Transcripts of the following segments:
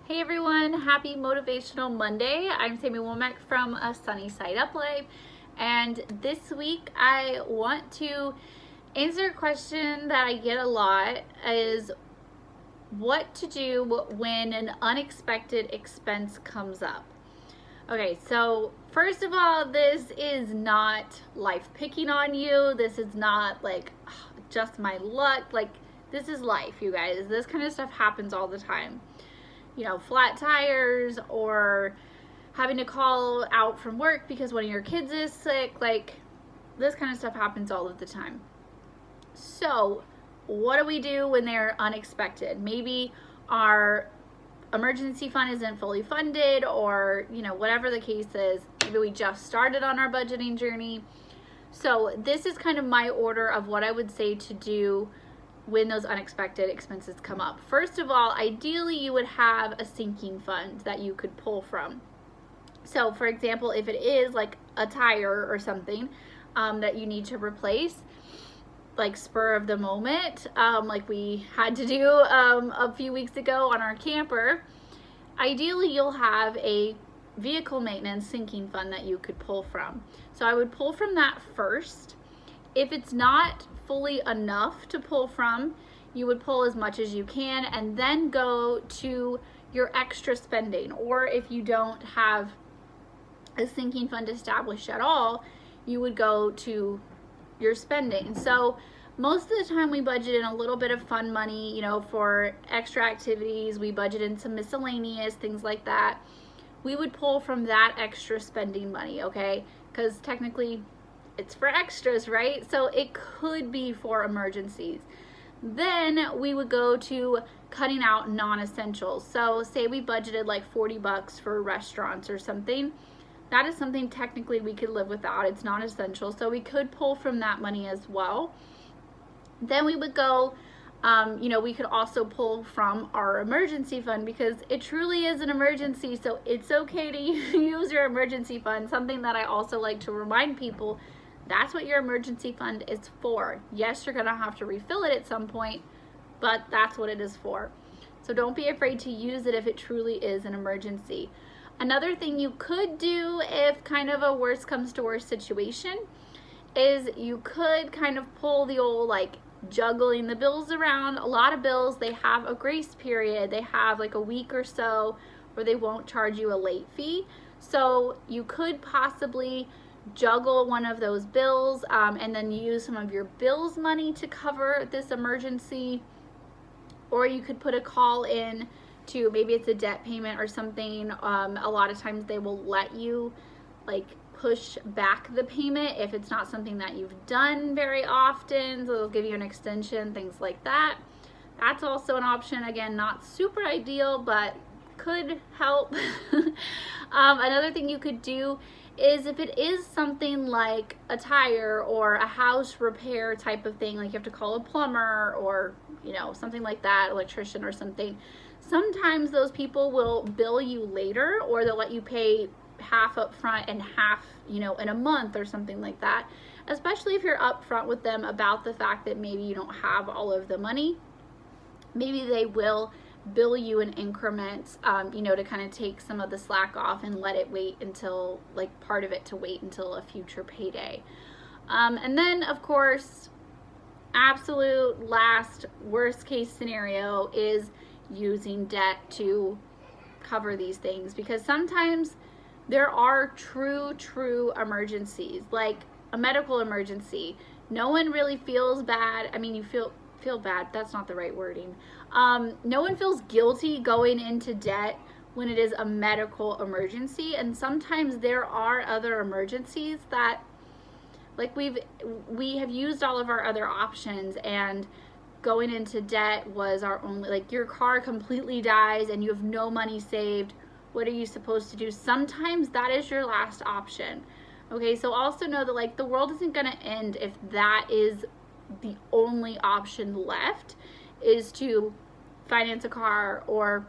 Hey everyone, happy Motivational Monday. I'm Sammy Womack from A Sunny Side Up Life, and this week I want to answer a question that I get a lot is what to do when an unexpected expense comes up. Okay, so first of all, this is not life picking on you. This is not like just my luck. Like, this is life, you guys. This kind of stuff happens all the time. Flat tires or having to call out from work because one of your kids is sick. Like, this kind of stuff happens all of the time. So what do we do when they're unexpected? Maybe our emergency fund isn't fully funded, or whatever the case is. Maybe we just started on our budgeting journey. So this is kind of my order of what I would say to do when those unexpected expenses come up. First of all, ideally you would have a sinking fund that you could pull from. So for example, if it is like a tire or something that you need to replace, like spur of the moment, like we had to do a few weeks ago on our camper, ideally you'll have a vehicle maintenance sinking fund that you could pull from. So I would pull from that first. If it's not fully enough to pull from, you would pull as much as you can and then go to your extra spending. Or if you don't have a sinking fund established at all, you would go to your spending. So most of the time we budget in a little bit of fun money, for extra activities. We budget in some miscellaneous things like that. We would pull from that extra spending money, okay? Because technically it's for extras, right? So it could be for emergencies. Then we would go to cutting out non-essentials. So say we budgeted like $40 for restaurants or something. That is something technically we could live without. It's not essential. So we could pull from that money as well. Then we would go, we could also pull from our emergency fund because it truly is an emergency. So it's okay to use your emergency fund. Something that I also like to remind people, that's what your emergency fund is for. Yes, you're gonna have to refill it at some point, but that's what it is for. So don't be afraid to use it if it truly is an emergency. Another thing you could do if kind of a worst comes to worst situation is you could kind of pull the old like juggling the bills around. A lot of bills, they have a grace period. They have like a week or so where they won't charge you a late fee. So you could possibly juggle one of those bills and then use some of your bills money to cover this emergency. Or you could put a call in to, maybe it's a debt payment or something. A lot of times they will let you like push back the payment if it's not something that you've done very often. So they'll give you an extension, things like that. That's also an option. Again, not super ideal, but could help. Another thing you could do is if it is something like a tire or a house repair type of thing, like you have to call a plumber or something like that, electrician or something, sometimes those people will bill you later, or they'll let you pay half up front and half in a month or something like that, especially if you're upfront with them about the fact that maybe you don't have all of the money. Maybe they will bill you in increments, to kind of take some of the slack off and let it wait until, like, part of it to wait until a future payday. And then, of course, absolute last worst case scenario is using debt to cover these things, because sometimes there are true emergencies, like a medical emergency. No one really feels bad. I mean, you feel bad, that's not the right wording. No one feels guilty going into debt when it is a medical emergency, and sometimes there are other emergencies that, like, we have used all of our other options, and going into debt was our only, like, your car completely dies and you have no money saved. What are you supposed to do? Sometimes that is your last option. Okay, so also know that, like, the world isn't gonna end if that is the only option left, is to finance a car or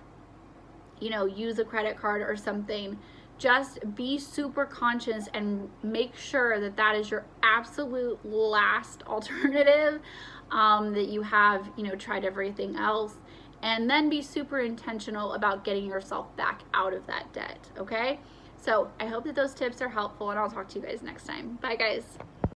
use a credit card or something. Just be super conscious and make sure that that is your absolute last alternative, that you have tried everything else, and then be super intentional about getting yourself back out of that debt, okay? So I hope that those tips are helpful, and I'll talk to you guys next time. Bye, guys.